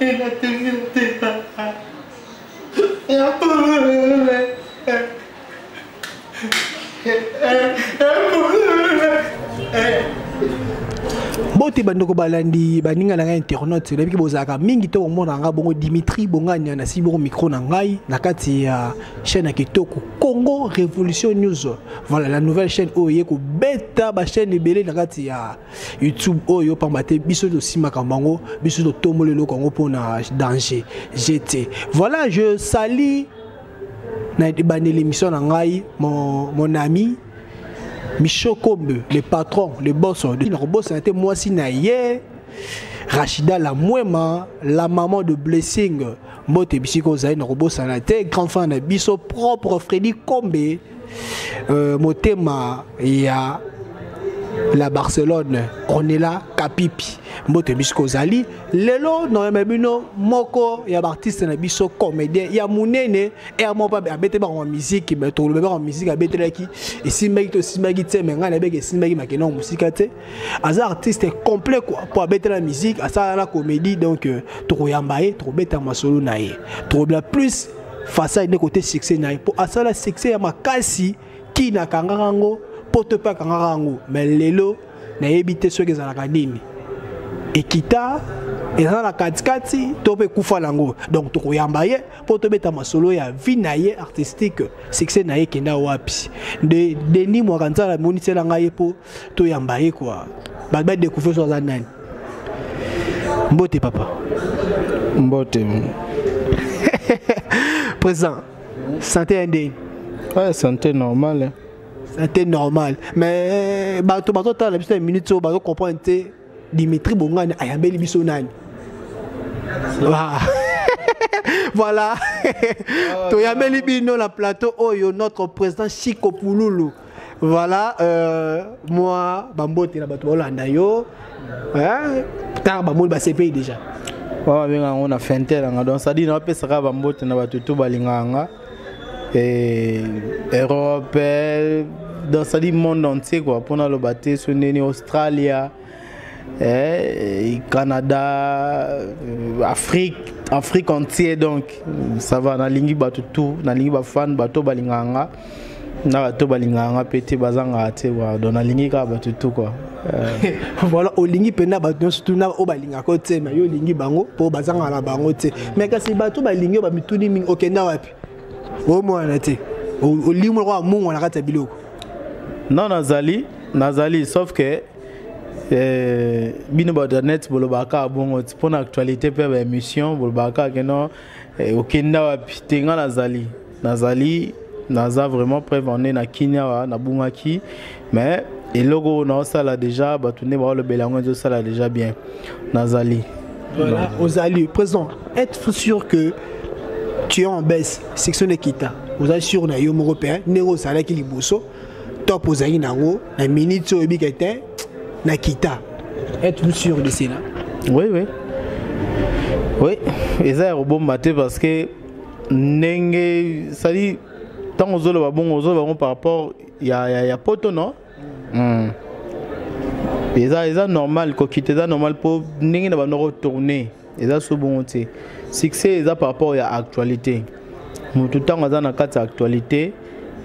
Bote bandoko balandi baninga na internet depuis bozaka mingi to mona nga bongo Dimitri Bonganya na siboro micro na ngai na kati ya chaîne ya Kitoko Congo Révolution News. Voilà la nouvelle chaîne oye ko beta ba chaîne ebele na kati ya YouTube oyo pambate biso to simaka bango biso to tomolelo Congo pona danger GT. Voilà, je salue na bandeli l'émission na ngai mon ami Micho Kombe, le patron, le boss de boss était moi si naïe Rachida la Mouema, la maman de Blessing, Mote Bisiko Zaï, na boss en été grand fan de Biso propre Freddy Kombe, Motema et à la Barcelone, on est là, Kapipi, Mote Bisiko Zali, Lelo, non, mais bino, Moko, il y a artiste na Biso comédien, il y a Mounene, et à mon papa, il y a en musique, mais tout le monde en musique, il y a qui, et si mec, si mec, tu sais, mais il y a si mec, qui est en musique, tu sais, un artiste complet, quoi, pour mettre la musique, à ça, la comédie, donc, trop yambaye, trop bête à ma solo naïe, trop bien plus, face à une côté succès naïe, pour à ça, la succès à ma kasi, qui n'a qu'un rango, pour te pas qu'un rango, mais l'élo, n'a évité ceux qui ont la canine. Et quitta et dans la katikati tope kufa lango donc to yambaye pour te mettre ma solo ya vie naie artistique succès naie kenda wapi de Denis Mwakanza la monité la ngaye pour to yambaye quoi ba découvrir sur zanani mbote papa mbote présent santé indé ouais santé normale santé normale mais ba to ta la petite minute so ba comprendre Dimitri Bonganya ayambeli biso nani. Voilà. To yambeli bino la plateau oyo notre président Chiko Pouloulou. Voilà, moi bambote na bato Holanda yo. Tar bamol ba CPI déjà. Wa benga on a fenté nga donc ça dit na pesaka bambote na bato to balinganga et Europe dans ça dit monde entier quoi pour na lo baté sonné Australia. Canada, Afrique entière donc ça va na lingi batu tout na lingi ba fan bato balinganga na bato balinganga pété bazanga ate wa dans na lingi ka batu tout quoi voilà au lingi pena bato surtout na o balinga ko te mais yo lingi bango po bazanga na bango te mais kasi bato balingi ba mituni mingi okenda wapi o mwana te o limo kwa mungu na kata biloko non nazali sauf que bino internet bolobaka bongo pour actualité pe émission bolobaka que non okenda wapi tenga nazali naza vraiment prévenir na kinya na bungaki mais eloko na sala déjà batune ba le belango zo sala déjà bien nazali voilà ozali présent être sûr que tu es en baisse section Ekita vous êtes sûr na yo européen néro sala ki liboso top ozali nango na minute so ebikete Nakita, êtes-vous sûr de cela? Oui. Et ça est bon matin parce que ça dit tant aux autres par rapport il y a poto non? Et ça normal qu'on quitte ça normal pour n'engue na ba retourner. Et ça c'est bon tu sais. Succès ça par rapport à actualité. Tout le temps on a na carte actualité.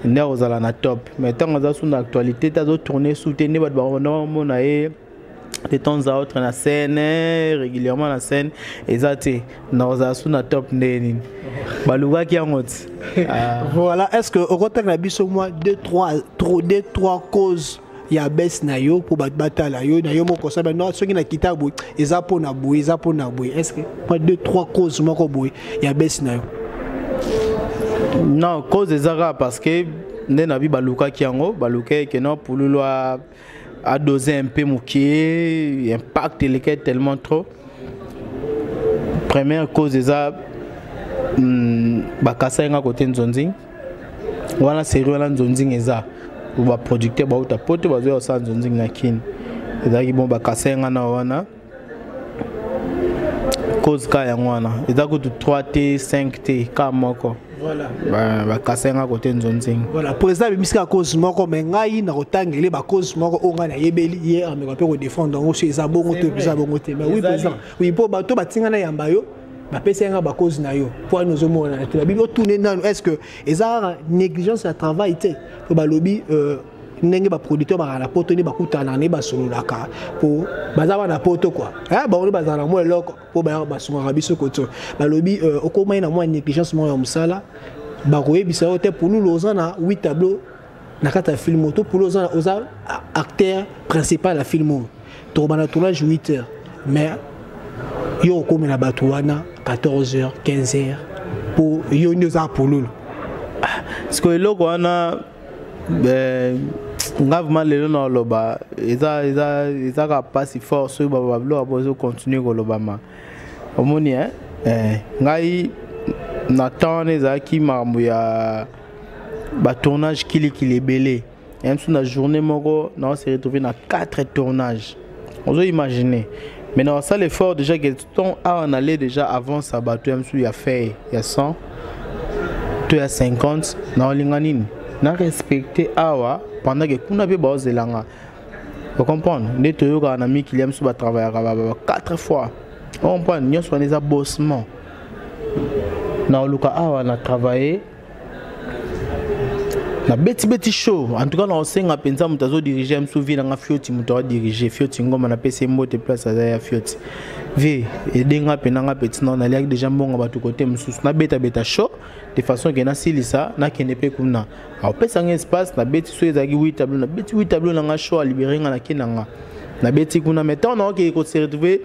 Nous allons na top mais tant que sur l'actualité tu as tourné soutenir votre baron monae de temps à autre na scène régulièrement la scène et ça tu nous allons sur na top neni baluga qui en mode voilà est-ce que au contact na biso moi 2-3 causes ya baisse na yo pour batala yo na yo moko ça non ceux qui na kitabu eza pona boy est-ce que moi 2-3 causes moko boy ya baisse na yo non cause des arabes parce que nabi baluka kiango baluka que non pour le a dosé un peu moukier impact lesquels tellement trop première cause des arabes bakasa nga côté nzonzing wana sérieux la nzonzing eza ba producteur ba uta poto bazo sa nzonzing na kin ezaki bon bakasa nga na wana cause ka ya wana ezako 3T 5T ka moko voilà ba kasenga côté nzonzing voilà président bimisika cause moko mais ngai na rotangeli ba cause moko onga na yebeli hier mais ko défendre donc chez zabongo te mais oui président oui pour bato batinga na yamba yo ba pesa nga ba cause na yo pour nous omona na bibi o tourner nanu est-ce que eza négligence ya travail té ko ba lobby ndenge ba producteur ba na poto ni ba kutana ne ba sololaka pour bazaba na poto quoi ba on bazana mo eloko pour ba sunga biso koto ba lobby okoma na mo négligence mo ya musala ba koyebisa yo té pour nous lozana 8 tableaux na kata film auto pour lozana oza acteur principal la film to ba na tournage 8 heures mais yo comme na batouana 14h 15h pour yo nous a pour nous parce que eloko wana ngavement lelo na loba eza ka passe force ba bablo abozo continuer ko lobama omoni ngai na temps ezaki marmu ya ba tournage kili belé même sur la journée moko na on s'est retrouvé dans 4 tournages on peut imaginer maintenant ça l'effort déjà que ton on allait déjà avant ça bateau même sur il y a fait il y a 100 tu as 50 na linganine na respecter awa pendant que kuna be bazelanga vous comprenez ne toyoka na mi kiliam sur ba travailler 4 fois on comprend nous sommes des abossements na oluka awa na travailler na beti show en tout cas na osenga penza mutazo diriger me souvi na fioti muto diriger fioti ngoma na PC mbote place ya fioti vi edenga penanga petit non na liak déjà mbonga batu côté mususu na beta show de façon que na silisa na kenepe kuna a pesa un espace na beti so ezaki 8 tableaux na beti 8 tableaux na show libérer na kinanga na beti kuna mettons na ko se retrouver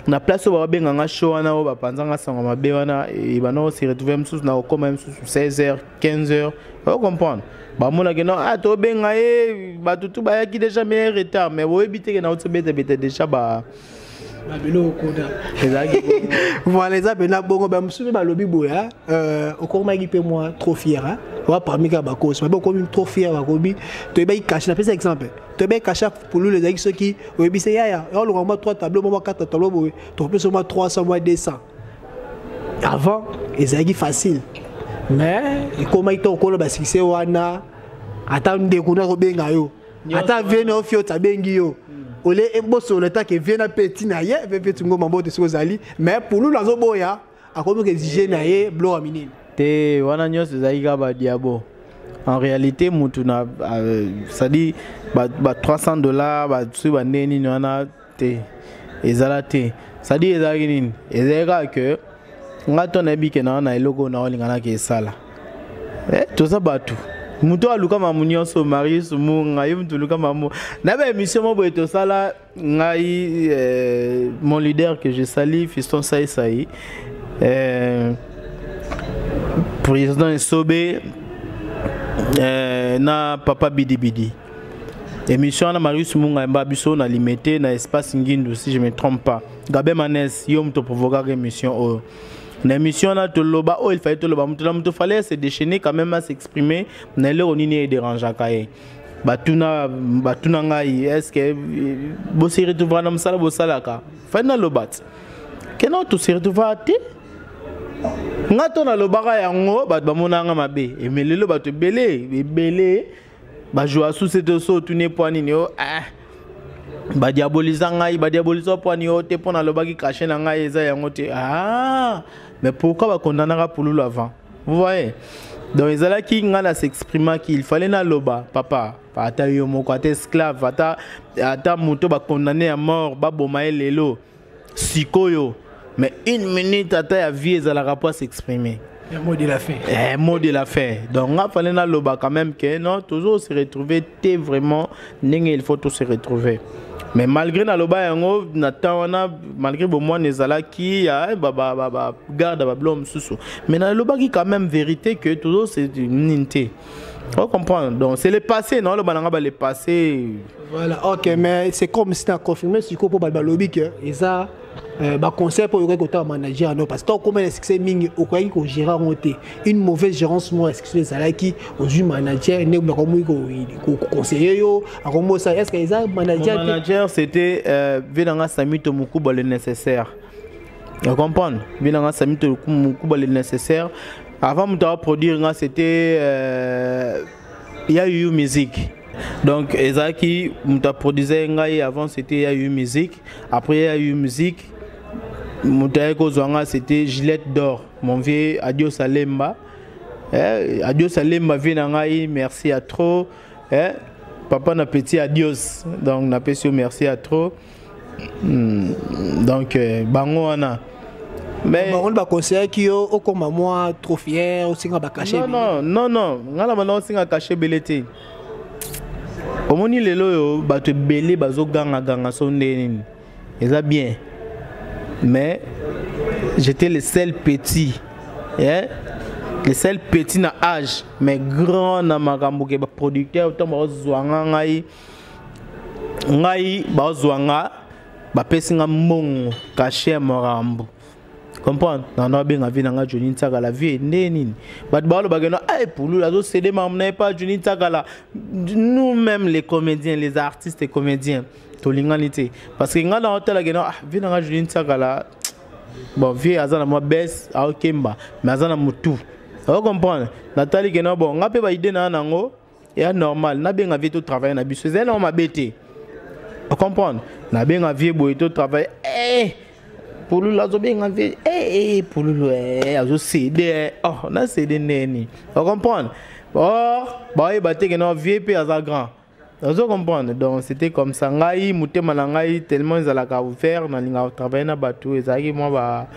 na place ba benga nga show na ba panzanga sanga mabe wana e bana se retrouver mususu na okoma mususu 16h 15h vous comprenez ba mona que non to benga ba tutu ba yaki déjà meilleur retard mais vous éviter que na auto beta déjà ba bilo koda voilà ça bena bongo ba mususu ba lobi boya okoma ki pe moi trop fier hein wa parmi ka ba cause mais comme trop fier ba kobi to ba cacher na pesa exemple to ba cacher pour les gens qui obi c'est ya on le rend 3 tableaux moi 4 tableaux boy to peut seulement 300 moins 200 avant ezaki facile mais comment ils t'ont collé ba succès wana ata ndekuna ko benga yo ata vient au fio tabengi yo ole eboso le temps que vient petit na ye petit ngoma mbote sozali mais pour nous la zoboya akomi que exiger na ye blo aminine te wana nyos zaika ba diabo en réalité mutu na ça dit ba $300 ba su ba neni wana te ezala te ça dit ezaki nini ezeka que ngato na bike na eloko na olingana ke sala to ça batu muto aluka mamunyo so Marius munga yimtu luka mamu na ba émission mo boeto sala ngai mon leader que je salue Fiston Saïsaï président Sobe na papa Bidi émission na Marius munga mba biso na limité na espace ngindu si je me trompe pas Gabé Manes yom to provoquer émission l'émission là tout loba il fallait tout loba mutu fallait se déchaîner quand même à s'exprimer na le onini et déranger kaye batuna ngai est-ce que bo se retrouver na msala bo salaka fana lobat keno to se retrouver te ngato na lobaka yango bat ba monanga mabe emelelo bato belé ba joa sous cette so tune poani ni ba diaboliser ngai ba diaboliser poani o te pona lobaki cacher na ngai eza yango te mais pourquoi ba condamnera pour le avant vous voyez donc ils allaient qui ngala s'exprimer qu'il fallait na loba papa ata yo moko ata esclave ata moto ba condamné à mort ba bomae lelo sikoyo mais une minute ata ya vie ezala pas s'exprimer le mot de la fin mot de la fin donc il fallait na loba quand même que non toujours se retrouver t'es vraiment il faut tout se retrouver. Mais malgré na loba yango na tawana malgré bon moi nezala qui ya baba garde ba blom susu mais na loba qui quand même vérité que toujours c'est une unité. On comprend donc c'est le passé non le bananga ba le passé voilà OK mais c'est comme si tu as confirmé si ko ba lobby que ça ba conseil pour le côté manager non parce que comme le succès mingi au quoi ko gérer monter une mauvaise gérance moi est-ce que c'est ça qui au du manager ne ko conseiller yo akomo ça est-ce que ça manager c'était venanga samito mukuba le nécessaire on comprend venanga samito mukuba le nécessaire avant de produire c'était il y a eu musique. Donc Ezaki muta produisait ngai avant c'était il y a eu musique après il y a eu musique Moutaye Kozwanga, c'était Gillette d'or. Mon vieux Adios Alemba. Adios Alemba, Vinangaï, merci à trop. Papa n'a petit adios. Donc, n'a pas merci à trop. Donc, Bangoana. Mais on va conseiller qui au comme moi trop fier aussi on va cacher. Non. Ngala maintenant aussi on va cacher belete. Omoni lelo yo ba te belé bazo ganga sonde. Ça bien. Mais j'étais le seul petit. Le seul petit na âge mais grand na makambo ke ba producteur autant ba zwanga ngai ba zwanga ba pesinga mongo cacher morambo. Comprendre non bien vie na Johnny Ntagala vie neni bat ba lo bageno ay Pouloulou la zo cédé m'amener pas Johnny Ntagala nous-mêmes les comédiens les artistes et comédiens to linganité parce que ngala hôtel la geno vie na Johnny Ntagala bon vie azana moi baisse a okemba mais azana mutu vous comprenez Nathalie geno bon ngape ba idée na nango et normal na bien vie to travailler na biso c'est non ma bête vous comprenez na bien vie boy to travailler Pouloulou la zo bien vie Pouloulou azo cédé oh na cédé neni vous comprenez oh bah il batté geno vie pe aza grand vous comprenez donc c'était comme ça ngai mutema na ngai tellement ils allaient vous faire na linga travailler na bateau ezaki moi ba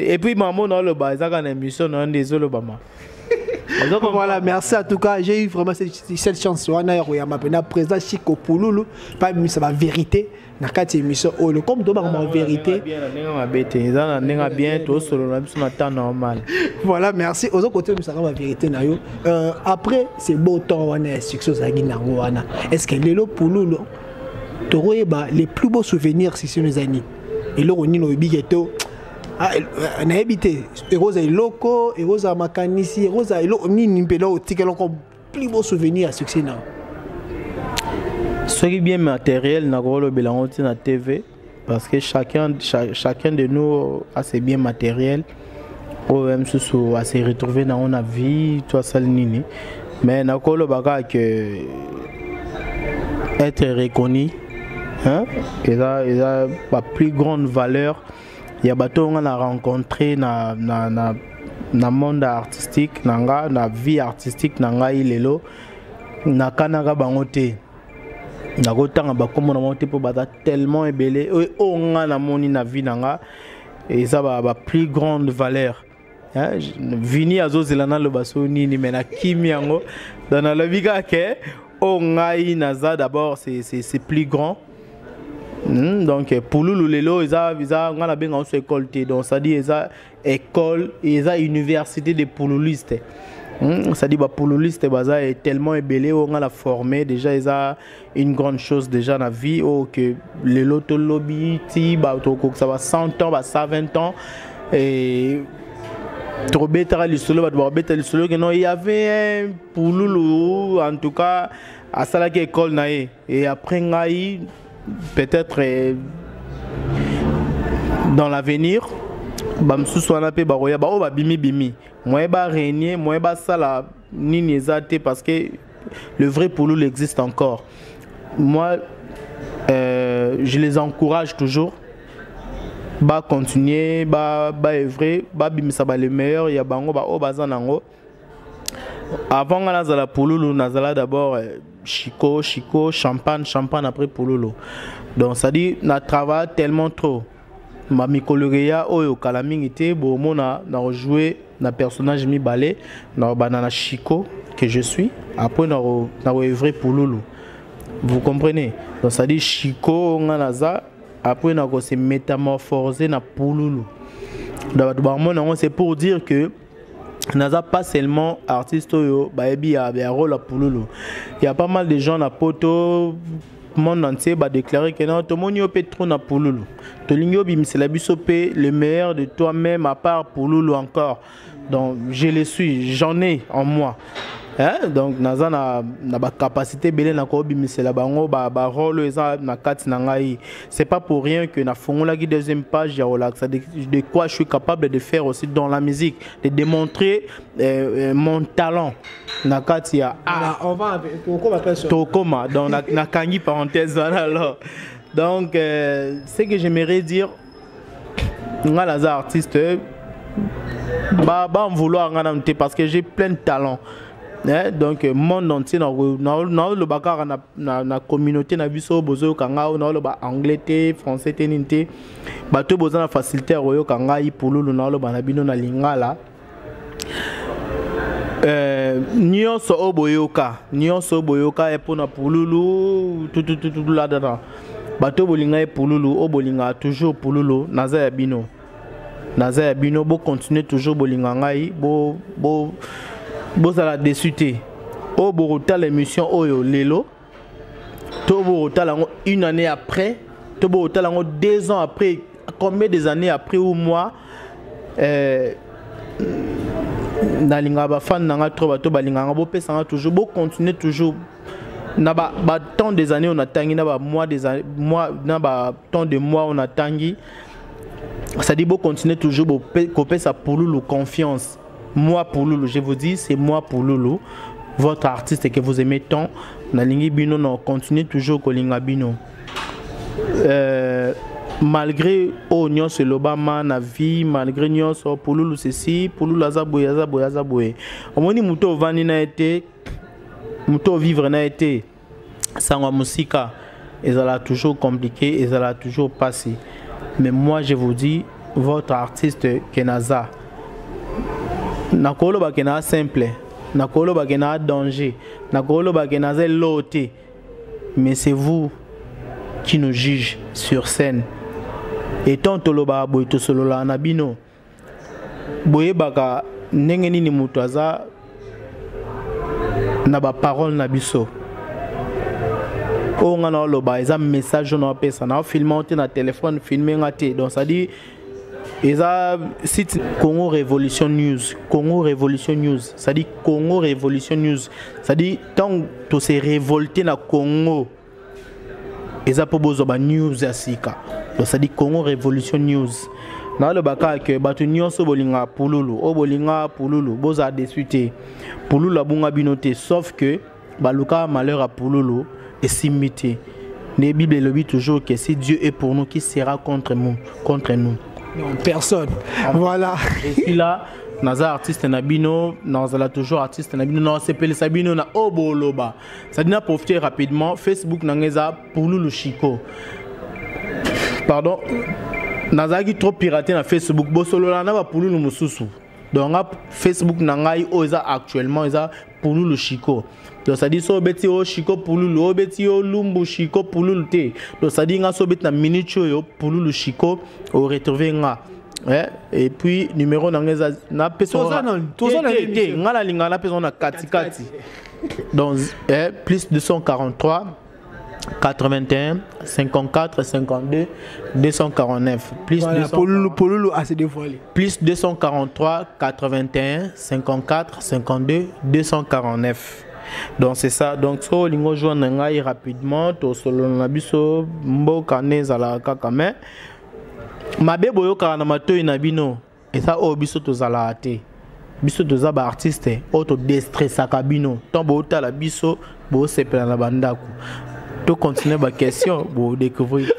et puis maman dans le bas ezaka na émission na désolé bama. Voilà, merci en tout cas. J'ai eu vraiment cette chance. On a eu un président Chico Pouloulou. Pas ça va vérité. Na kati émission oh le comme de en vérité. Bien tout sur le temps normal. Voilà, merci. Aux autres côtés ça va vérité na yo. Après c'est beau temps on a succès à Guinangoana. Est-ce que les Pouloulou Toroeba les plus beaux souvenirs si c'est nos amis. Et là on y no bigeto. On a habité Rosa Iloko, Rosa Makanisi, Rosa Iloko, ni pelo ticket encore plus beau souvenir à succès là. Ce qui est bien matériel na rolo belango na TV parce que chacun de nous a ses biens matériels ou même sous à se retrouver dans la vie toi seul nini mais na rolo baga que être reconnu hein et ça la plus grande valeur. Il y a bateau on a rencontré na monde artistique na vie artistique nanga ilelo na kanaka bangote na kotanga ba comme na monter pour bata tellement ebelé on a na moni na vie nanga et ça ba plus grande valeur hein vini azozelana le baso nini mais na kimi yango dans la vie que on a naza d'abord c'est plus grand. Donc Pouloulou lelo ils on a bien en école donc ça dit école ils université de pouloulistes ça dit poulouliste baza est tellement ébélé on a la formé déjà ils a une grande chose déjà dans la vie que le loto lobby ça va 100 ans 120 ans et trop bête le solo que non il y avait un Pouloulou en tout cas à ça la école naé et après ngai peut-être dans l'avenir bamsou soana pe baroya ba o ba bimi moi ba régner moi ba sala nini ezate parce que le vrai Pouloulou existe encore. Moi je les encourage toujours ba continuer ba œuvrer ba bimisa ba le meilleur ya bango ba o bazanango avant nazala Pouloulou nazala d'abord Chico, champagne après Pouloulou. Donc ça dit, na travail tellement trop. Ma micoloria oyo kalamingité bo mona na jouer na personnage mi balé na banana Chico que je suis après na œuvrer Pouloulou. Vous comprenez? Donc ça dit Chico nganaza après na se métamorphoser na Pouloulou. Donc c'est pour dire que Naza pas seulement artiste yo baebi a rôle à Pouloulou. Il y a pas mal de gens na poto monde entier va déclarer que non tout monde yo peut trop na Pouloulou. To lingyo bim c'est la bisopé le meilleur de toi-même à part Pouloulou encore. Donc je le suis, j'en ai en moi. Hein? Donc naza na ba capacité belé na ko bimisela bango ba rôle eza na kati na ngai. C'est pas pour rien que na fongola qui deuxième page ya relax de quoi je suis capable de faire aussi dans la musique, de démontrer mon talent na kati ya on va Tokoma dans na kangi parenthèse alors. Donc ce que j'aimerais dire nga naza artiste ba vouloir nga parce que j'ai plein de talent. Donc monde entier na le bakara na communauté na biso bozo kanga na le ba anglais té français té ninte bato bozo na facilité royo kanga yi pululu na le ba na bino na lingala nyonso oboyoka e pona pululu tout là dedans bato bolinga e pululu obolinga toujours pululu naza ya bino bo continuer toujours bolinga ngai bo ça déçuté au borota l'émission oyo lelo to borota lango une année après to borota lango 2 ans après combien des années après ou mois na linga ba fan nanga trop bato balinga bo pesa toujours bo continuer toujours na ba temps des années on a tangi na ba mois des mois na ba temps de mois on a tangi ça dit bo continuer toujours bo coper sa pululu confiance. Moi pour Loulou, je vous dis, c'est moi pour Loulou, votre artiste que vous aimez tant. Nalingi Bino, on continue toujours Kolinga Bino. Malgré Nyon c'est l'Obama, na vie, malgré Nyon c'est pour Loulou ceci, pour Loulou Azaboué. Au moins, Mouto Vani n'a été, Mouto Vivre n'a été, Sangwa Musika, et ça l'a toujours compliqué, et ça l'a toujours passé. Mais moi, je vous dis, votre artiste Kenaza. Nakolo bakena simple, nakolo bakena danger, nakolo bakena loté. Mais c'est vous qui nous jugez sur scène. Et tant toloba boito solo la nabino. Boye baka nengeni ni mutwaza na ba parole na biso. O ngana loba eza message on pesa na filmer na téléphone filmer ngate. Donc ça dit et ça, site Congo Révolution News. Congo Révolution News. Ça dit Congo Révolution News. Ça dit tant que tu es révolté dans Congo. Et ça pour besoin news asika. Donc ça dit Congo Révolution News. Dans le baka que batu nyonso bolinga pululu. O bolinga pululu. Boza désuité. Pululu la bunga binoté. Sauf que baluka malheur à pululu et simité. La Bible le dit toujours que si Dieu est pour nous, qui sera contre nous? Non, personne. Voilà. Et puis là, naza artiste nabino, naza toujours artiste nabino, non c'est pelé sabino na oboloba. Ça dit na profiter rapidement. Facebook nangeza Pululu Chico. Pardon. Naza qui trop piraté na Facebook. Bosolo la na ba Pululu mususu. Donc Facebook nangai oza actuellement oza Pululu Chico. Donc ça dit so beti o Chico Pululu, o beti o Lumbu Chico Pululu te. Donc ça dit nga so beti na minute yo Pululu Chico au retrouver nga. Et puis numéro nangeza na personne nga la linga na personne na kati. Donc plus 243 81 54 52 249 plus voilà, Pululu a se dévoilé. Plus 243 81 54 52 249. Donc c'est ça. Donc so lingo joindre ngai rapidement to solo na biso mboka nezala kaka mais mabe boyoka na matoi na bino et ça o biso to zala te. Biso to za ba artiste auto déstressa ka bino. Tant bo ta la biso bo sepela na bandako. To continuer ma question pour découvrir.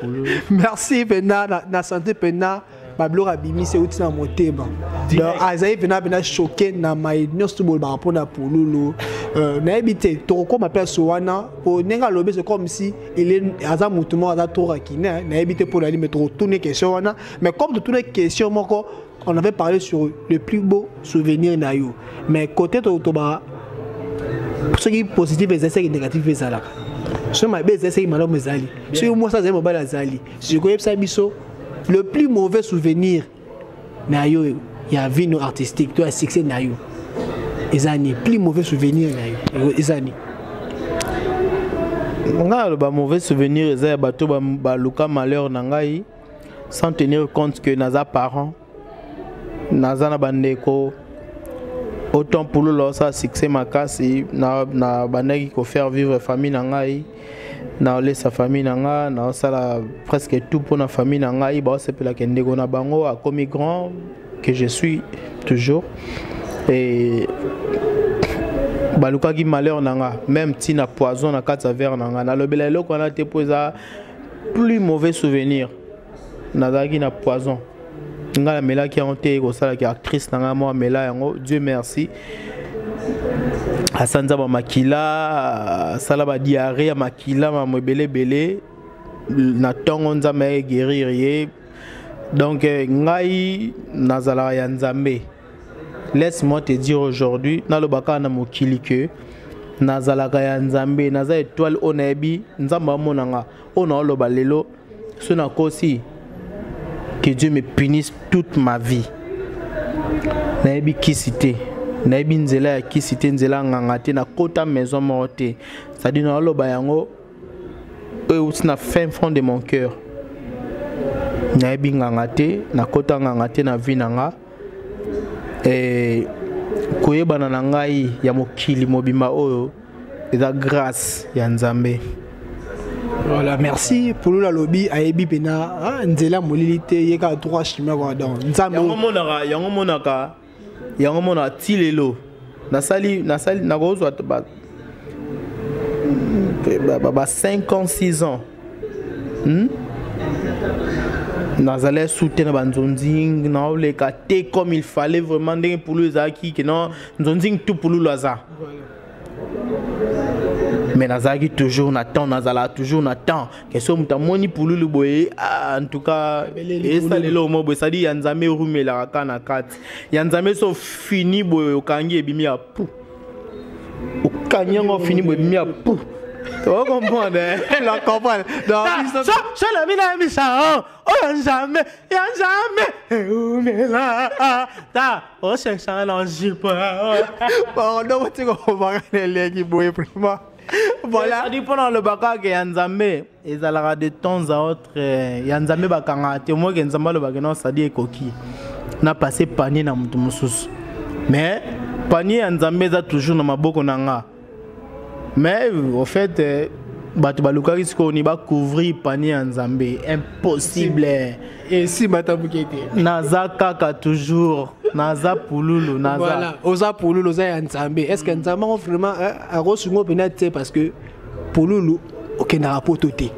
Merci Pena na santé Pena Bablo Rabimi c'est outil na motema. Donc Azaï Pena choqué na mai nyonso bol ba rapport pour Lulu. Na habité to ko m'appelle Sowana pour nenga lobé c'est comme si il est aza mutumo aza tora kina na habité pour aller mettre tourner question wana mais comme de toutes les questions moko on avait parlé sur le plus beau souvenir na yo mais côté to ba ce qui est positif et ce qui est négatif c'est ça. Ce ma belle c'est madame Mezali. Sur moi ça c'est mobile Azali. Je connais ça biso. Le plus mauvais souvenir nayo il y a vie artistique toi succès nayo. Ezani plus mauvais souvenir nayo. Ezani. Nga le mauvais souvenir ezaya bato ba luka malheur nangai sans tenir compte que naza parents naza na bandeko autant pour le ça succès makasi na bandaki ko faire vivre famille nangai na laisse sa famille nanga na sala presque tout pour la famille nangai ba sepela kendeko na bango a comme grand que je suis toujours et baluka ki malheur nanga même ti na poison na kata verre nanga na lobela eloko na te poza plus mauvais souvenir na dagi na poison nga mela ki onte ko sala ki actrice na moi mela yango Dieu merci asanza ba makila sala ba diarrhée ya makila ma mebele na tongo nzambe guérir donc ngai nazala ya nzambe. Laisse-moi te dire aujourd'hui na lobaka na mokili que nazalaka ya nzambe naza étoile onayebi nzamba monanga ona loba lelo sona kosi que Dieu me punisse toute ma vie. Nayebi kisite nayebi nzela ya kisite nzela nganga te na kota maison morte c'est-à-dire na loba yango aussi na fin fond de mon cœur. Nayebi nganga te na kota nganga te na vie nanga koyebana na ngai ya mokili mobimba oyo eza grâce ya nzambe. Voilà, merci pour la lobby ayebi pena nzela molili te yeka 3 chimia kwa don nzambe yango monaka tilelo nasali na kozwa ba 5 ans 6 ans nazalais soutenir banzonzing na oleka te comme il fallait vraiment ndenge pour les aki que non nzonzing tout pour loza mais nazaki toujours n'attend nazala toujours n'attend que so mutamoni pour le boye en tout cas et ça le lomo boye ça dit yanzame rumela kana kat yanzame so fini boye okangi ebimi ya pou okanyango fini boye ebimi ya pou. Tu comprends? La comprendre. Ça la mina mi ça. Oh jamais. Mais là. Ta. Oh c'est ça non j'y pas. Bon non tu comprends les qui boye vraiment. Voilà. Ça dit pendant le baka que yanzambe ezalaka de temps à autre yanzambe bakanga te moi que nzamba le bakena ça dit coquille. Na passé panier na mutu mususu. Mais panier yanzambe za toujours na maboko nanga. Mais au fait, Batubaluka on y va couvrir panier en Zambie. Impossible. Et si Matabukete Naza Kaka toujours. Naza Pululu. Naza. Voilà. Oza Pululu, Oza en Zambie. Est-ce que Nzamba vraiment a reçu un pénalité parce que Pululu, ok, n'a pas toté.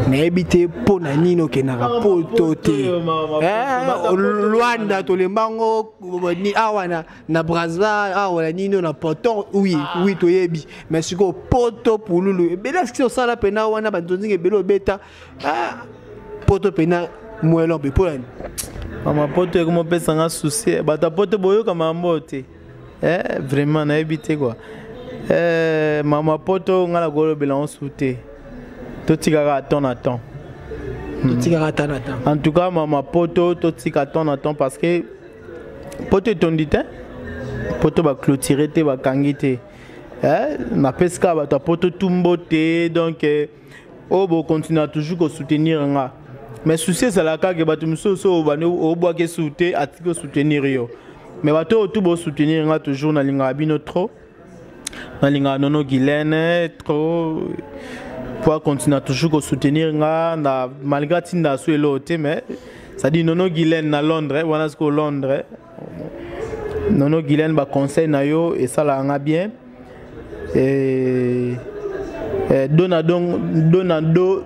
N'habite pour Nanino qui n'a pas toté. Luanda, Tolembango, ni Awana, na Brazza, Awana, Nino, na Poton, oui, to yebi. Mais ce que Poto pour Lulu. Mais là, ce que ça la pena, Wana, Bantonzing et Belo Beta, Poto pena, Mouelon, Pépolan. Maman Poto, comment peut s'en soucier? Bata Poto Boyo comme un mote. Vraiment, n'a habité quoi. Maman Poto, on a la golo bilan souté. Totikara attend. En tout cas, maman Poto, Totika attend parce que Poto est ton dit, Poto va clôturer, va kangiter. Na pesca va ta Poto tumbote, donc on continue toujours à soutenir. Mais souci c'est la cas que Batumso au bois qui soutenir, à soutenir yo. Mais bateau tout beau soutenir toujours na linga bino trop, na linga nono Guylaine trop. Pour continuer toujours à soutenir malgré Tinda sur l'autre mais ça dit nono Guylaine à Londres voilà ce que Londres nono Guylaine va conseil na yo et ça là nga bien et Donado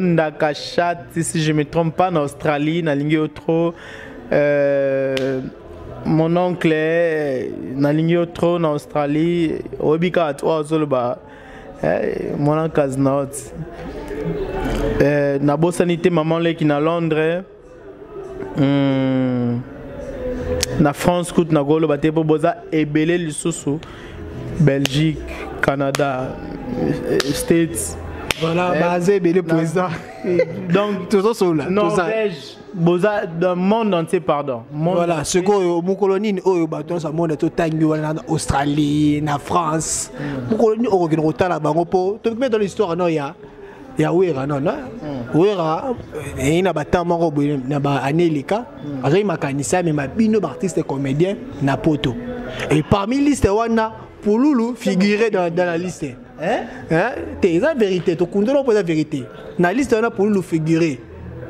Ndakachat si je me trompe pas en Australie na ligne trop mon oncle na ligne trop en Australie obika toi zolba mon oncle Kaznaut na bosanité maman là qui na Londres na France coûte na golo baté pour boza ebelé lisusu Belgique Canada States voilà basé belé président donc tout ça là Norvège boza dans monde entier pardon voilà ce que mon colonie au baton ça monde tout tangi en Australie na France mon colonie au rota là bango po to mettre dans l'histoire non ya wera non wera ina batama robo na ba anelika ari makanisa mais mabino artiste comédien na poto et parmi liste wana Pululu figurait dans la liste. C'est la vérité. Tu comprends pas la vérité. Dans la liste, on a Pululu figuré.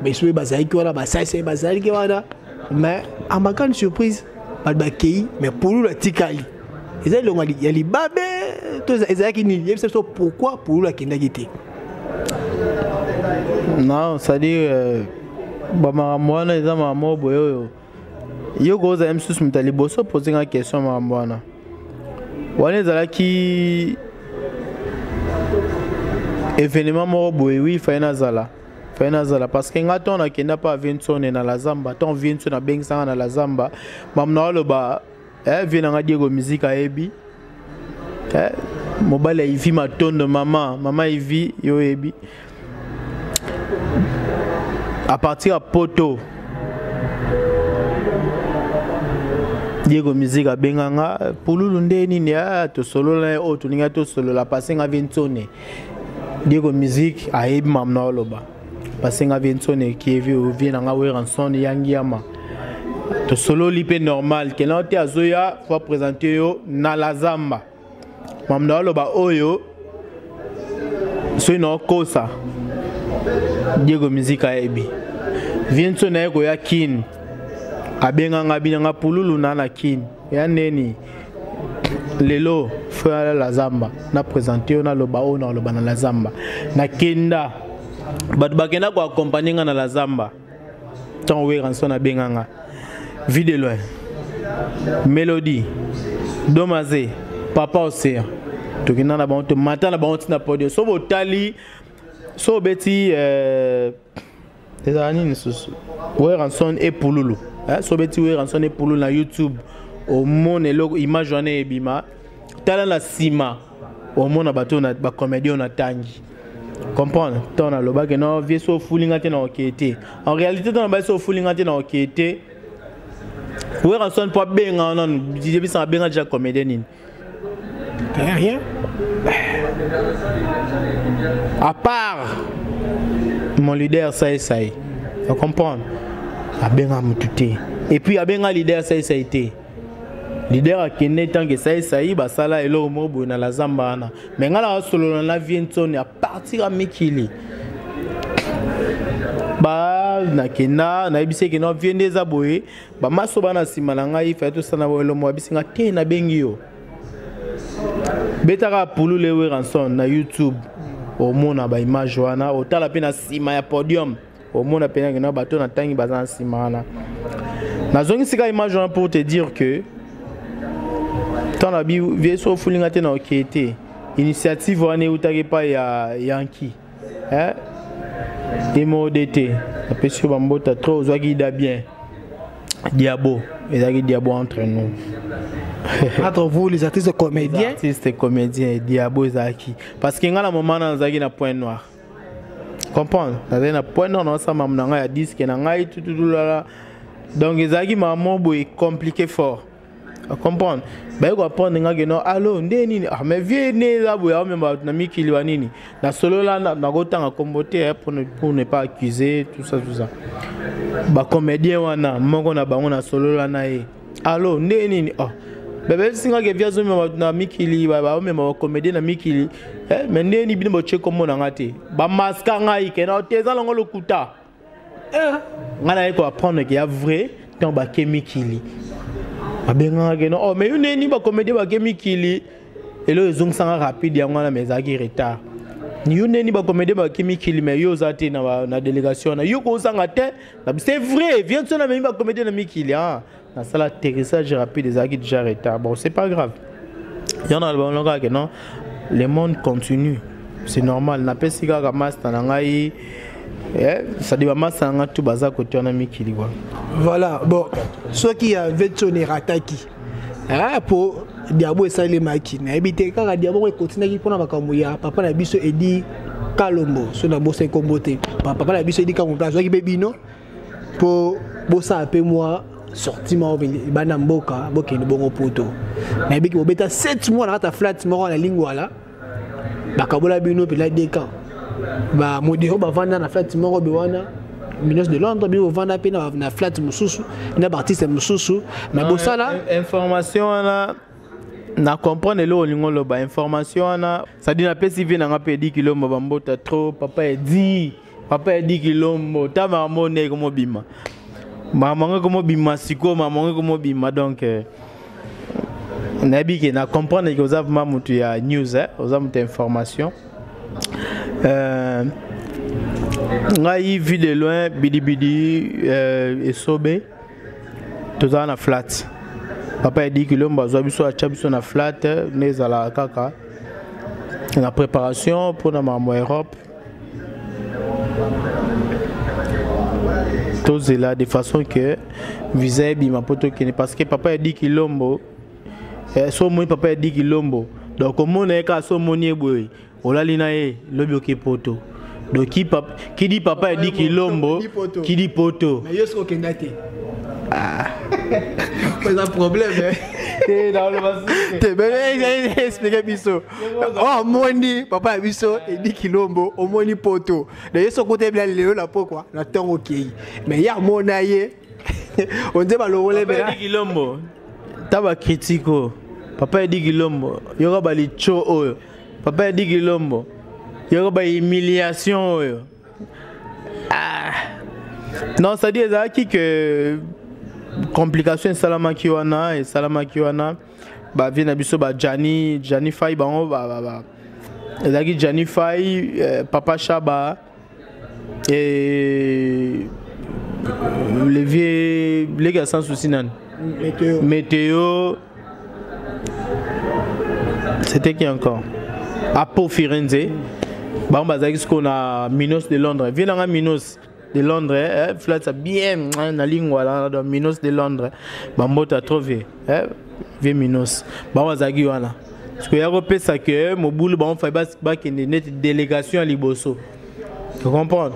Mais je suis basé c'est basé mais à ma grande surprise, pas de bakei, mais Pululu a tikali. Il y a les babés, ils savent pourquoi Pululu a kindagité. Non, c'est-à-dire Bamamwana eza mama boyo. Yo goza M6 mutali boso poser une question mamwana. Wana ezalaki événement moko boye oui faina zala parce que ngato na kenda pa Vincent na la zamba ton Vincent na bengisa na la zamba mamna oloba vient nga Diego musique a ebi mobile ivi matondo mama ivi yo ebi à partir à poto Diego musique a benganga pululu ndeni ni to solo la o to ninga to solo la passer nga Vincent Diego musique a ebi mamna oloba passer nga Vincent qui vient nga Weranson yangiama to solo lipe normal que là te azoya faut présenter yo na la zamba mamna oloba oyo so ino kosa Diego musique a ebi Vincent na ko ya kin abenga ngabina pululu na kin ya neni lelo faut aller la zamba na présenter yo na loba o na loba na la zamba na kenda batu bakenda ko accompagner na la zamba tant we ranson na benganga vide loin mélodie domazé papa océan to kina na bantu matin na bantu na podium so botali so beti des années we ranson et pululu so beti we ranson et pululu na YouTube au monde logo image journée ebima tala la sima au monde bato na ba comédien na tangi comprendre ton na loba que non vie so fooling ate na okete en réalité ton ba so fooling ate na okete we ranson pas benga non dibi sa benga déjà comédien nini rien à part mon leader ça vous comprenez a benga mututé et puis a benga leader ça été leader a kene tant que ça ba sala elo mobo na la zamba na mais ngala solo na Vincent à partir à Mikili ba na kena na ibise ke no viende za boye ba maso bana simana ngai fa to sana boelo mo bisinga te na bengio betaka pulule we ranson na YouTube au mona ba image wana o tala pe na sima ya podium au mona pe na bato na tangi bazana simana na zongi sika image wana pour te dire que tant la bi vieso fulinga te na okete initiative wana utaki pa ya Yankee MODT apesio bambota trop ozwaki da bien diabo ezaki diabo entre nous entre vous les artistes comédiens artistes comédiens diabo ezaki parce que ngala moment na zaki na point noir comprendre na point noir na sa mamna nga ya disque na ngai tutulala donc ezaki maman boy compliqué fort comprendre ba ko apprendre nga que non allo ndeni ah mais vie ne la boya même na mikili wa nini na solo la na gotanga komboter pour ne pas accuser tout ça ba comédien wana moko na bango na solo la na e allo ndeni ah bébé singa ke via zo na mikili ba même ba comédien na mikili mais ndeni bino bo cheko mona ngate ba maska ngai ke na teza longo lokuta ngana ko apprendre que ya vrai tant ba ke mikili abenga que non oh mais une ni ba comédie ba Mikili et le zong sanga rapide ya ngala mezaki retard ni une ni ba comédie ba Mikili mais yo zate na délégation na yo ko sanga te c'est vrai vient sur na même ba comédie na Mikili ah na sala atterrissage rapide des aki déjà retard bon c'est pas grave il y en a le longa que non le monde continue c'est normal na pesika ka master na ngai ça dit maman ça nga tout baza côté na Mikili quoi. Voilà bon ceux qui avaient sonné rataki pour diabo esale maki na ebité kaka diabo ko continue ki pona makambo ya papa na biso edi Kalombo so na bosse kombote papa na biso edi ka mon place ki bebino pour bossa apé moi sortiment bana mboka boke ni bongo poto na ebiki bobeta 7 mois na ta flat moko na lingwa la bakabola bino pe la deka ba modéro ba vanda na flat moko be wana ministre de Londres bi vanda pe na flat mususu na artiste mususu mais bosala information na comprendre le olingo lo ba information na ça dit na pesi vi na ngape 10 km bambota trop papa est 10 km ta maman ne ko mobima maman ko mobima siko maman ko mobima donc na bi ke na comprendre que vous avez mamutu ya news vous avez information ngai vu de loin bidi bidi et sobé tout ça na flat papa dit que l'homme bazwa biso a chabiso na flat neza la kaka la préparation pour na mamo Europe tout là de façon que visait bima poto kene parce que papa dit que l'homme so mon papa dit que l'homme donc comment on est ka so moni boy olalina e lobi ok poto donc qui dit papa dit que l'homme qui dit poto mais yo so kendate ah c'est un problème t'es dans le bassin t'es bien expliquer biso oh moni papa biso et dit kilombo au moni poto d'ailleurs son côté bien léo la pourquoi la temps ok mais ya monaye on dit balo wole bela dit kilombo taba critico papa dit kilombo yoga bali cho oyo papa dit kilombo yoga ba humiliation oyo ah non ça dit ça qui que complication salama kiwana et salama kiwana ba vient biso ba Jani Fai bango ba ezaki Jani Fai papa Chaba et le vieux les gars sans souci nan météo c'était qui encore Apo Firenze ba bazaki ce qu'on a Minos de Londres vient dans Minos de Londres, flat ça bien na lingua là dans Minos de Londres, bambota trouvé, vieux Minos, wazagi wana. Parce que y a repé ça que mon boulot ba on fait ba qui net délégation à Liboso. Tu comprends?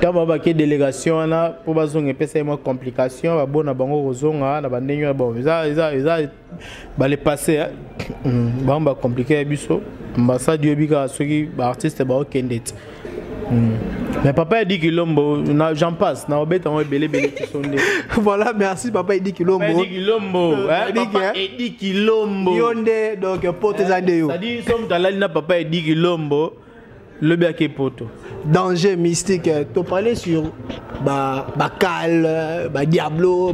Quand on va que délégation là pour bazon et pesa moins complication, ba bona bango rozonga na bandenyo bon, ça ba les passer ba on va compliquer biso, ambassade yobika soki ba artiste ba okendet. Mais papa dit que l'homme, j'en passe, n'a pas été belé qui sont des. Voilà, merci papa dit que l'homme. Papa dit que l'homme, papa dit que l'homme. Yonde donc pote zande yo. Ça dit somme dans la ligne papa dit que l'homme, le bien qui poto. Danger mystique, tu parlais sur Cal, Diablo,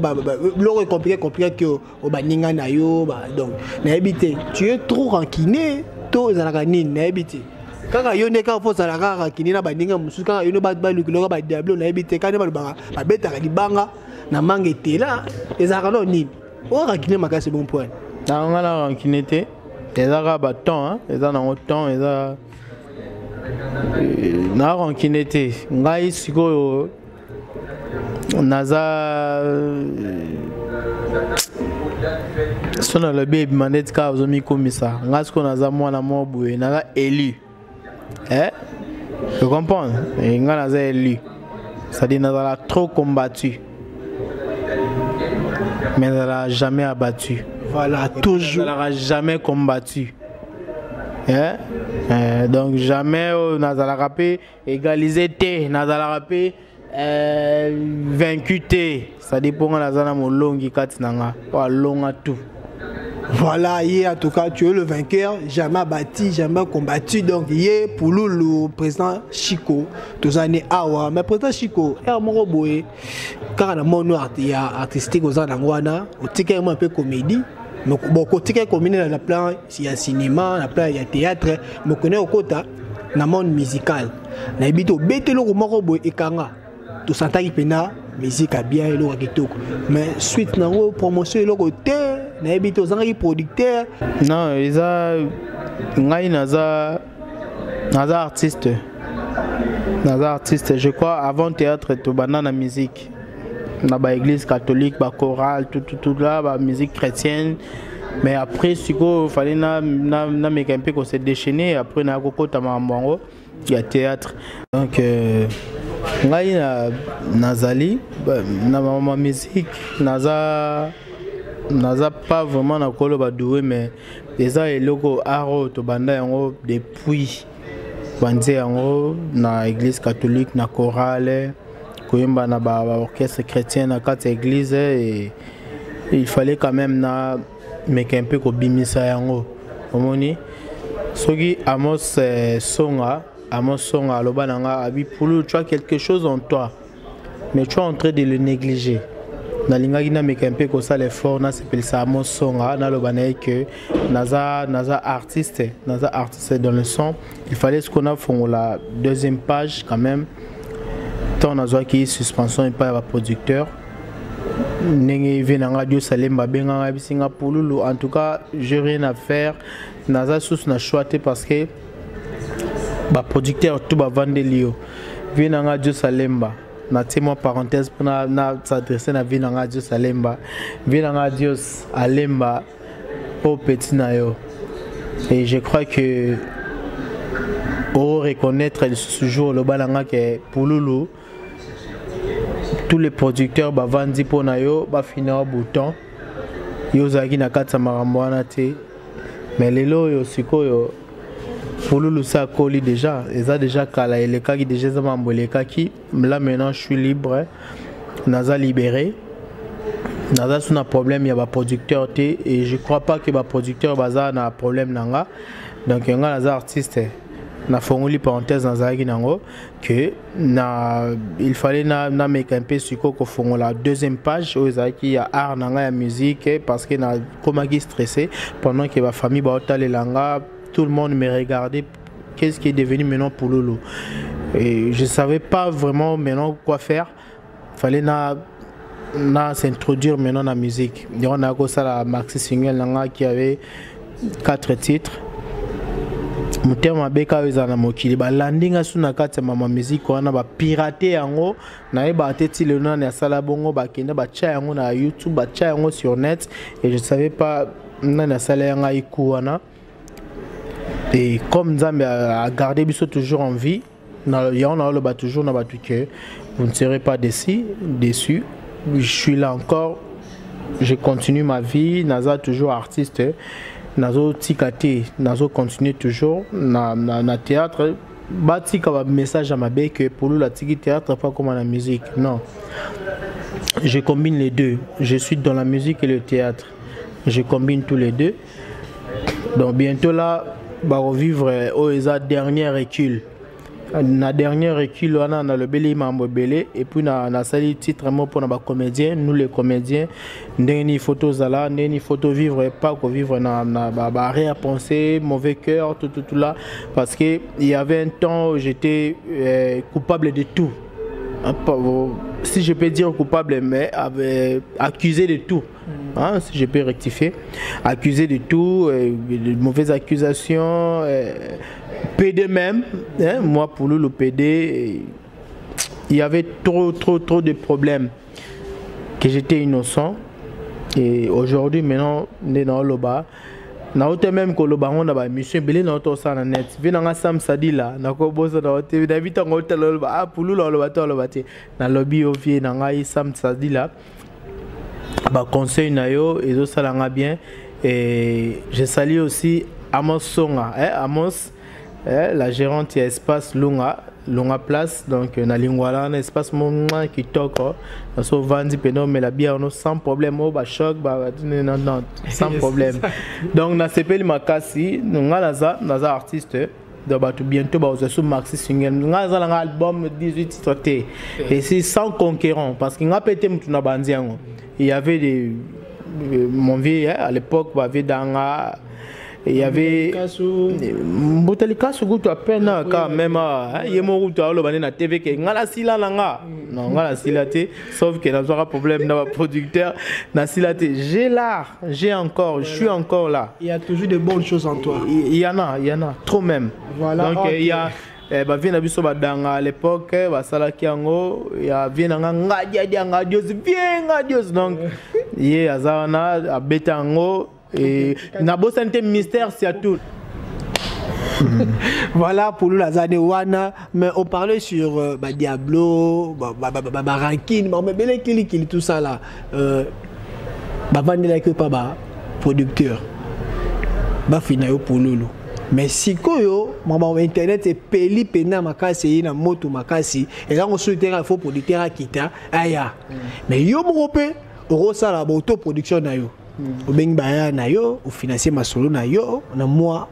l'autre compliqué que au baninga na yo, donc na habité. Tu es trop ranquiné, to zalakanine na habité. Quand il y a un faux salaire qui n'est pas banding, quand il y a un diablo, na habité quand il y a un bête à libanga, na mangue était là, les arabes ni. On a ranquiné ma casse bon point. On a ranquiné té, les arabes temps, les arabes temps, les arabes. Na ranquiné té, ngai siko naza. Son le baby manette ka ozomi komisa, ngai siko naza mwana mobwe, naza élu. Tu comprends? Et on a élu. C'est-à-dire qu'on a trop combattu. Mais on n'a jamais abattu. Voilà, toujours. On n'a jamais combattu. Donc jamais on a rappé égalisé T, on a rappé vaincu T. Ça dépend de la longue long à tout. Voilà, en tout cas, tu es le vainqueur, jamais battu, jamais combattu. Donc, hier, pour le président Chico, tous années awa, mais président Chico, quand on a mon artistique aux Anangwana, au ticket un peu comédie, mais beaucoup de tickets combinés dans le plan, il y a cinéma, il y a théâtre, mais on connaît au côté, dans le monde musical. On a habité au Bételo, au Morobo et Kanga, tout ça, il y a musique à bien, il y a mais suite, dans la promotion, il y a na habité aux producteurs. Non, ils ont naza artiste. Naza artiste, je crois avant théâtre tout banana musique. Na ba église catholique, ba chorale, tout là, ba musique chrétienne. Mais après siko fallait na meka un peu qu'on s'est déchaîné après na koko tamambango, il y a théâtre. Donc ngai nazali na ma musique naza pas vraiment na kolo ba doué mais déjà eloko aro to banda yango depuis banze yango na église catholique na chorale koyemba na ba orchestre chrétien na quatre églises et il fallait quand même na meka un peu ko bimisa yango omoni soki Amos songa loba nanga abi pour tu as quelque chose en toi mais tu es en train de le négliger. Na lingaki na meka un peu comme ça l'effort na s'appelle ça Amos songa na lobana que naza artiste dans le son il fallait ce qu'on a fait la deuxième page quand même tant na zwa ki suspension pas ba producteur nenge venanga Dieu Salemba benga bisinga Pululu. En tout cas j'ai rien à faire naza sous na choité parce que ba producteur tout ba vandelio venanga Dieu Salemba na témoin parenthèse pour na s'adresser na venanga Dieu Salemba venanga Dieu Alemba au petit nayo. Et je crois que pour reconnaître ce jour le balanga que Pululu tous les producteurs ba vandi pour nayo ba finir au bouton yo zaki na kata maramwana te mais lelo yo sikoyo Pululu ça colle déjà ils a déjà kala et le cas qui déjà zambolé kaki là maintenant je suis libre naza libéré naza sous un problème il y a ba producteur te et je crois pas que ba producteur baza na problème nanga donc nga naza artiste na fongoli parenthèse dans zaki nango que na il fallait na make un peu sur ko fongola deuxième page aux zaki ya art nanga ya musique parce que na comment qui stressé pendant que ma famille ba otale langa tout le monde me regardait qu'est-ce qui est devenu maintenant Pululu et je savais pas vraiment maintenant quoi faire fallait na s'introduire maintenant dans la musique on a comme ça la maxi single nanga qui avait 4 titres mutema beka wezana mokili ba landinga suna kati mama musique wana ba pirater yango na ba teti le nom ya sala bongo ba kenda ba cha yango na YouTube ba cha yango sur net et je savais pas na sala yanga ikuana et comme Nzambe a gardé biso toujours en vie na yona le ba toujours na ba que vous ne serez pas déçus je suis là encore je continue ma vie naza toujours artiste nazo tikate nazo continuer toujours na théâtre bati ka message à ma bé que pour la tiki théâtre pas comme la musique non je combine les deux je suis dans la musique et le théâtre je combine tous les deux donc bientôt là va revivre OESA dernier recul na dernier recul on a le belé mambo belé et puis na sali titre mot pour na comédien nous les comédiens ndeni photos là ndeni photo vivre pas ko vivre na barrière penser mauvais cœur tout là parce que il y avait un temps où j'étais coupable de tout si je peux dire coupable mais accusé de tout hein, si je peux rectifier accusé de tout de mauvaises accusations PD même, hein, moi pour le PD, il y avait trop de problèmes que j'étais innocent et aujourd'hui maintenant on est dans le bas. Na autre même que le baron d'abord monsieur Belé na autre ça na net. Vient na Sam Sadila na ko bozo na autre David en autre le bas ah pour le bas le bâti na lobby au vie na ngai Sam Sadila. Ba conseil na yo et zo salanga bien et je salue aussi Amos Songa Amos la gérante est espace longa place donc na lingwala na espace moment qui toque na so vandi peno mais la bière no sans problème au ba choc ba non sans problème donc na sepeli makasi nga naza artiste donc ba tout bientôt ba ozo maxi single nga za nga album 18 titres et c'est sans conquérant parce que nga pété mutu na bandi yango il y avait des mon vieux à l'époque ba avait danga il y avait Mbotelika Sugutu à peine quand même il y a mon na TV que ngala sila langa non ngala sila te sauf que n'a pas problème dans producteur na sila te j'ai l'art j'ai encore je suis encore là il y a toujours de bonnes choses en toi il y en a trop même voilà donc il y a ba vient biso ba danga à l'époque ba salaki yango ya vient nga Dios donc il azana abeta yango et na bo santé mystère c'est à tout. Voilà pour nous la zane wana mais on parlait sur Diablo Rankin mais belle kili tout ça là vandela que pas producteur ba fina yo Pululu mais si koyo maman internet et peli pena makasi na moto makasi et là on souhaiterait il faut producteur à kita aya mais yo moropé oro sala auto production na yo au beng baya na yo au financer ma solo na yo na moi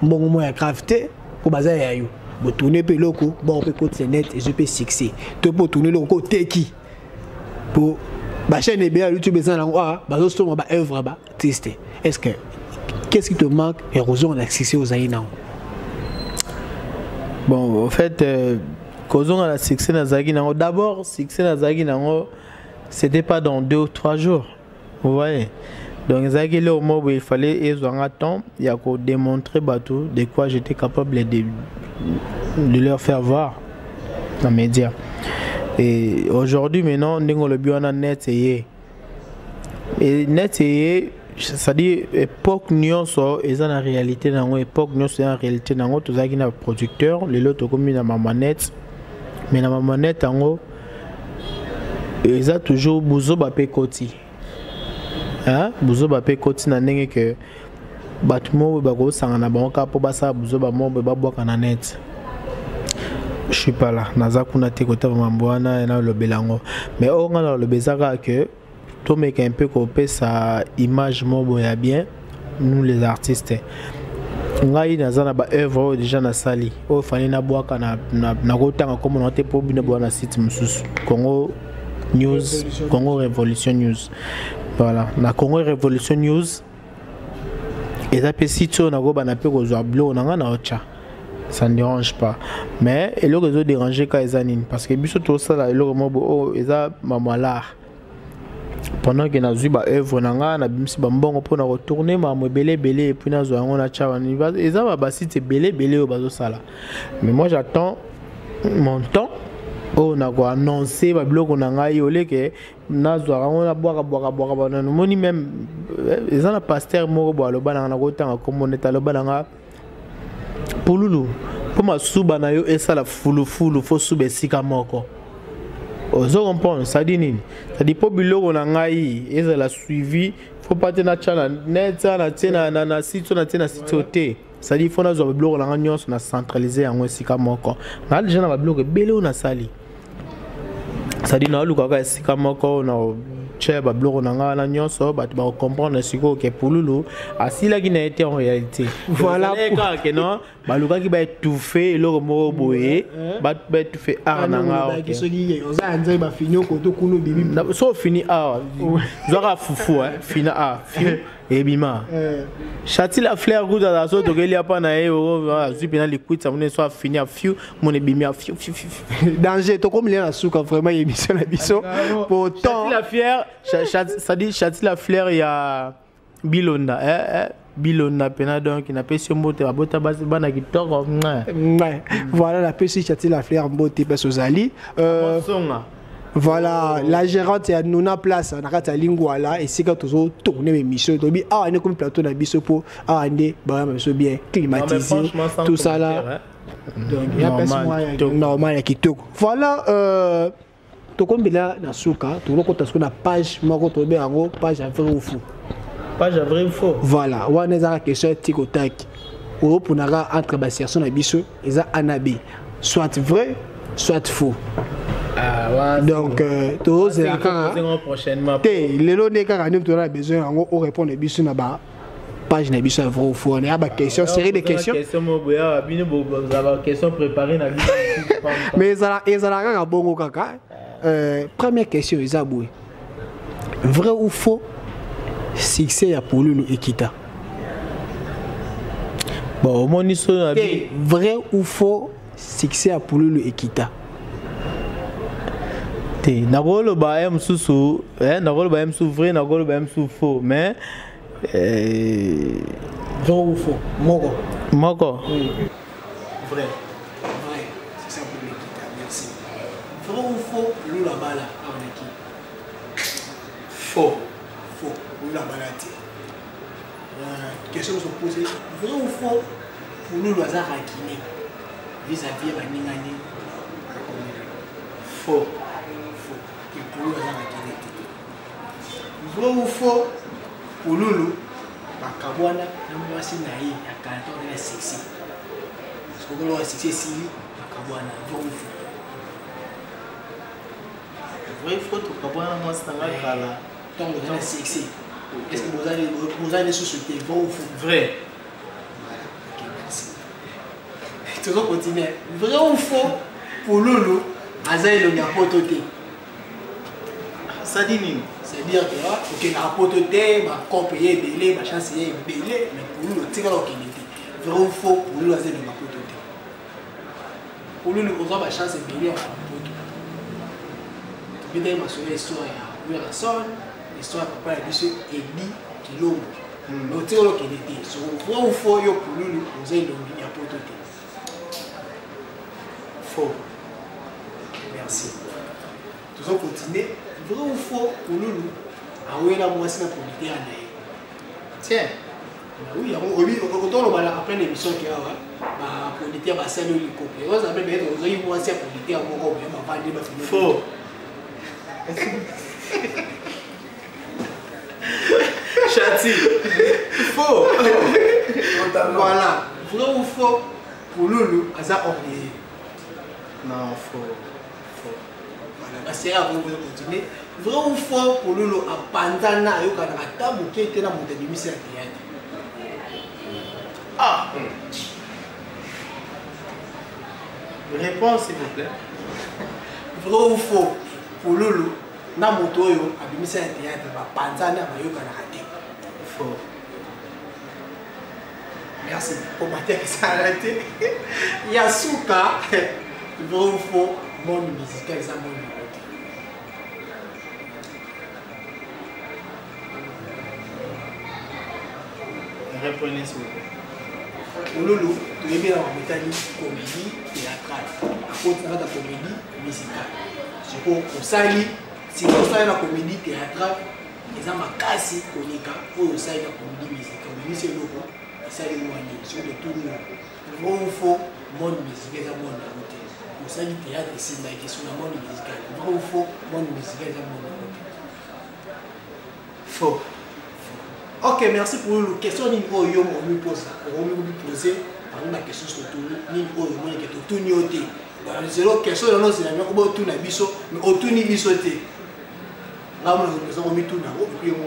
mbongo mo ya crafté ko baza ya yo bo tourner pe loko bon pe côté net et je peux succès to pour tourner loko teki pour ba chaîne bien YouTube ça na ba so ba œuvre ba triste est-ce que qu'est-ce qui te manque érosion d'accès aux aïna bon en fait Causons la succès Nazaki Nango. D'abord, succès Nazaki Nango, c'était pas dans 2 ou 3 jours. Vous voyez? Donc, Nazaki, là, au moment où il fallait, il y a qu'à démontrer bateau de quoi j'étais capable de leur faire voir dans les médias. Et aujourd'hui, maintenant, nous avons le bio en net et net et c'est-à-dire époque nous sommes en la réalité dans époque nous sommes en réalité dans tous les producteurs les autres comme dans ma manette mais dans ma manette en gros ils ont toujours besoin de pécoti hein besoin de pécoti na ndenge que bâtiment ba go sanga na banka pour basa besoin ba mo ba boka na net. Je suis pas là naza kuna te kota mambwana na le belango mais on a le bezaka que tout mais un peu copier sa image moboya bien nous les artistes ngai nazana ba œuvre déjà na sali o fali na boaka na kotanga comme on était pour bina boana site mususu Congo News Congo Révolution News voilà na Congo Révolution News et ça peut site na go bana pe ko zo blo na na ocha ça ne dérange pas mais et le réseau déranger quand ezanine parce que biso tout ça là le mobo o eza mamala pendant que na zuba œuvre nanga na bimsi bambongo pour na retourner ma belé et puis na zo yango na chawa ni eza ba site belé au bazo sala mais moi j'attends mon temps oh na ko annoncer ba bloko nanga yolé que na zo yango na boaka na moni même eza na pasteur moko bo aloba na ko tanga comme on est aloba nanga Pululu pour ma souba na yo esa la fulu faut souba sika moko ozo comprendre ça dit nini ça dit po biloko na ngai esa la suivi faut pas te na chana net na tena na site na tena site ote ça dit faut na zo biloko na nyonso na centraliser yango sika moko na déjà na biloko belé na sali ça dit na luka ka sika moko na cheba bloko nanga na nyonso ba ba comprendre siko que Pululu asila qui n'a été en réalité voilà que non ba luka qui ba étouffer le mot boye ba étouffer arnanga qui se dit on a nzai ba finio ko to kuno bibi so fini zora fufu fini et bima chati la fleur goût dans la sorte que il y a pas na zupi na liquide ça mon soit fini à fiu mon bimi à fiu danger to comme les na souka vraiment émission la biso pourtant chati la fleur ça dit chati la fleur il y a bilonda bilonda pena donc na pesi mbote ba bota bana kitoko voilà la pesi chati la fleur mbote peso zali voilà la gérante ya nuna place na kata lingwala et c'est quand toujours tourner l'émission tobi on est comme plateau na biso pour ande ba biso bien climatisé tout ça là donc il y a pas normal ya kitoko voilà to kombela na suka to lokota ce na page moko to be yango page vrai ou faux page vrai ou faux voilà on est à question tikotak ou pour na entre ba serson na biso eza anabi soit vrai soit faux. Donc, tous les prochainement. Les lots n'est qu'à nous, tu as besoin de répondre à bisu na ba page na bisu vrai ou faux. On a ba question, série de questions. Question préparée na mais ça la bongo kaka. Première question Isaboué. Vrai ou faux? Succès à Pululu Ekita. Bon, mon histoire. Vrai ou faux? Succès à Pululu Ekita. Nagolo ba msusu nagolo ba msusu vrai nagolo ba msusu faux mais vrai ou faux moko oui. Vrai c'est ça pour l'équité merci vrai ou faux lula bala aonaki faux lula bala question se poser vrai ou faux pour lulu azaka kiné vis-à-vis ba ningani faux vrai ou faux Pululu bakabwana na mwasi na ye akanta na sexy parce que le sexy si bakabwana vrai ou faux vrai ou faux to kabwana mwasi na kala tant na sexy est-ce que vous allez société vrai ou faux vrai voilà ok merci toujours continuer vrai ou faux Pululu azaï le nyapoto te. Ça dit nini? C'est-à-dire que ok na pototé ba copie belé ba chance est belé mais pour nous tika lo kinité vrai ou faux pour nous c'est de ma pototé pour lui on a la chance de venir à tout peut-être ma soeur histoire à Wilson histoire papa a dit Eddie Kilombo mais tu vois qu'il était sur vrai ou faux yo pour lui vous avez donc il y a pas tout faux merci tout ça continuer vrai ou faux pour lui ah oui là moi c'est la politique tiens oui autant on va après l'émission qui a la politique va s'allumer le copier vous avez bien vous avez moi c'est politique à mon mais ma pas de faux Chati faux voilà vrai ou faux pour Loulou Aza Orlier non faux voilà parce que après vous continuer vrai ou faux pour Loulou à Pandana yo kana tabu qui était na monte de mission théâtre ah réponse s'il vous plaît vrai ou faux pour Loulou na moto yo a mission théâtre ba Pandana ba yo kana raté faux merci pour mater ça arrêté Yasuka vrai ou faux monde musical ça monde répondez s'il vous plaît Ololo tu es bien en métallique comédie théâtrale à côté de la comédie musicale c'est pour sali si on sali la comédie théâtrale ils ont ma casse konika pour sali la comédie musicale mais c'est loco ça les moyens sur le tout le monde faux monde musical ça monde côté pour sali théâtre ici là qui sur le monde musical vrai ou faux monde musical ça monde côté faux. Ok, merci pour la question. Ni on lui pose on lui poser par la question sur tout ni on lui dit que tout ni oté. C'est la question non c'est la même au tout na biso mais au tout ni biso té. Là on a mis tout na et puis on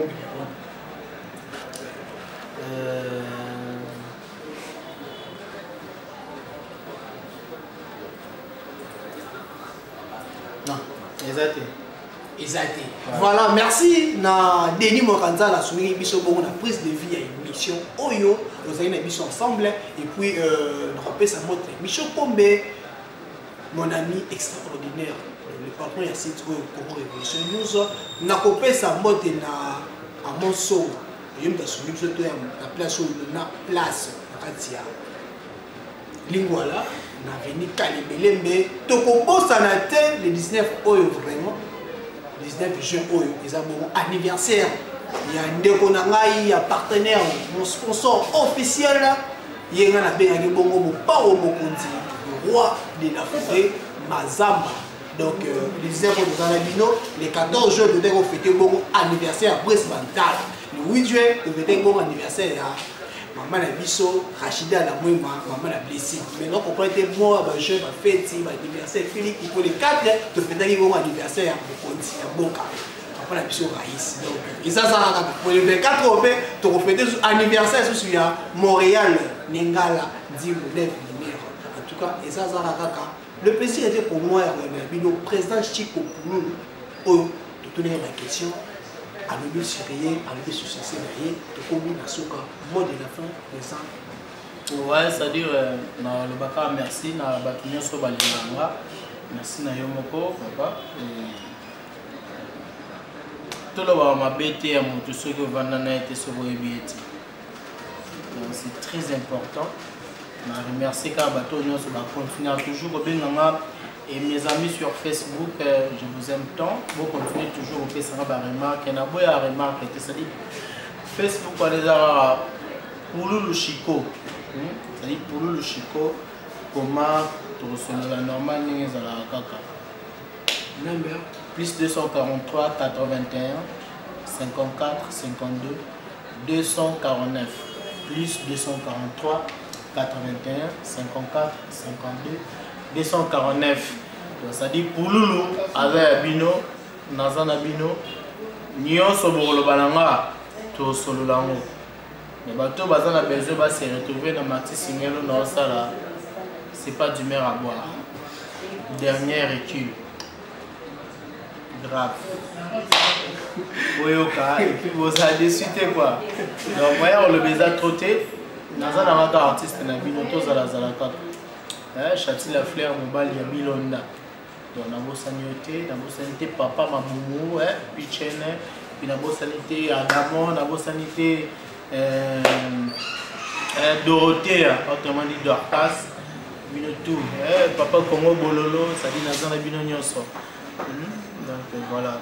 non, exact. Exact. Voilà, merci na Denis Mokanza la souris biso bon na prise de vie à émission Oyo, nous avons une émission ensemble et puis on rappelle sa mode émission Pombe mon ami extraordinaire le patron ya site Congo Révolution News na copé sa mode na à mon son je me suis dit que la place na place katia lingwala na veni Kalibele mais to kombosa na te le 19 Oyo vraiment 19 juin Oyo, ils ont mon anniversaire. Il y a un déconangaï, il y a partenaire, mon sponsor officiel. Il y a un abénagé bongo, mon pao mokondi, le roi de la forêt, Mazamba. Donc, le 19 juin, les 14 jours, nous avons fêté mon anniversaire à Brest Bantal. Le 8 juin, nous avons fêté mon anniversaire à maman la biso, Rachida la mouima, maman la blessée. Maintenant, on peut être moi, je vais fêter mon anniversaire. Philippe, il faut les 4, de fêter mon anniversaire à Boka. Après la biso Raïs. Donc, et ça, pour les 24 mai, tu vas fêter l'anniversaire sur Montréal, Nengala, Dimo, Nev, Lumière. En tout cas, et ça, le plaisir était pour moi, le président Chico pour nous, de tourner la question. À l'objet surveillé, à l'objet succès varié, de combien de soka, mot de la fin, présent. Ouais, c'est-à-dire, le baka merci, na batunyo so balinganga, merci na yomoko, papa. Tout le monde m'a bêté à mon tout ce que Vandana était sur le BT. C'est très important. Je remercie car batunyo so va continuer toujours au Benganga. Et mes amis sur Facebook, je vous aime tant. Vous continuez toujours au Facebook à remarquer. Il y a beaucoup de remarques. C'est-à-dire, Facebook, on les a Pouloulou Chico. C'est-à-dire, Pouloulou Chico, comment tu reçois la normale, n'est-ce pas la Number plus 243 81 54 52 249 plus 243 81 54 52 249. C'est-à-dire pour Loulou, avec Abino, Nazana Bino, Nyon Soboro Balanga, to Sololango. Les bateaux basant a besoin de se retrouver dans Maxi Singelo dans ça là. C'est pas du mer à boire. Dernier recul. Grave. Boyoka, et puis vous avez décidé quoi. Donc, voyez, on le baisa trotté. Nazana Mata artiste, Nabino, tous à la Zalaka. Châti la fleur mobile ya Bilonda. Donc na bosanité, papa Maboumou, puis Chene, puis na bosanité Adamo, na bosanité Dorothée, autrement dit Dorcas, bino tout. Papa Congo Bololo, ça dit na zona bino nyonso. Donc voilà,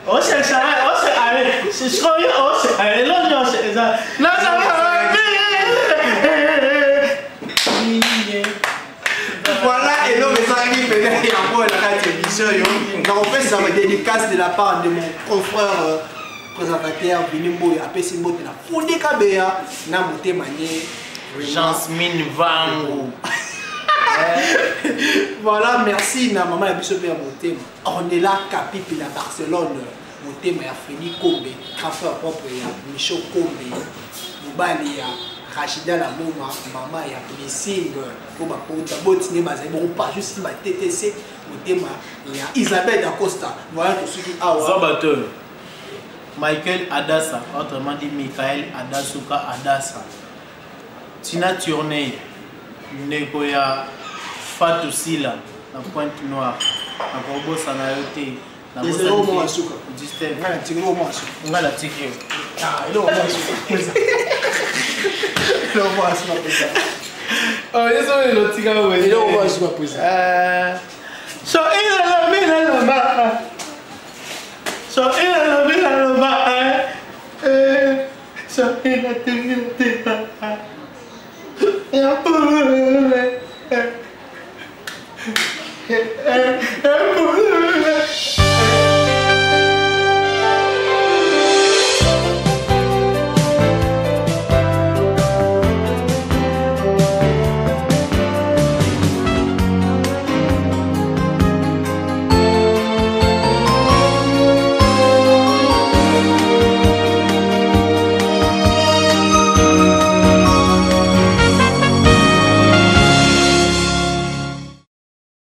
on cherche voilà, et donc les amis, il y a un peu la télévision. On fait ça avec dédicace de la part de mon confrère présentateur Binimbo. Après, c'est moi qui a fondé Kabea, n'a monté manier. Jasmine Vango. Voilà, merci na maman ya biso pe ya motema. On est là Capipi la Barcelone. Motema ya Freddy Kombe, rappeur propre ya Micho Kombe. Mobali ya Rachida la Moma, maman ya Blessing pour ba pota botine bazali bon pas juste ba TTC motema ya Isabelle da Costa. Voilà tout ce qui a Zabateur. Michael Adassa, autrement dit Michael Adasuka Adassa. Tina Tournée, Nekoya Fatou Sila, la Pointe Noire, la Corbeau Sanayote, la Bossa Nova, Distel, on a la tique. Ah, il est au moins sucre. Il est au moins sucre. Oh, il est au tique. Il est au moins sucre. So, il est le bas. So, il est le bas. So, il est le bas.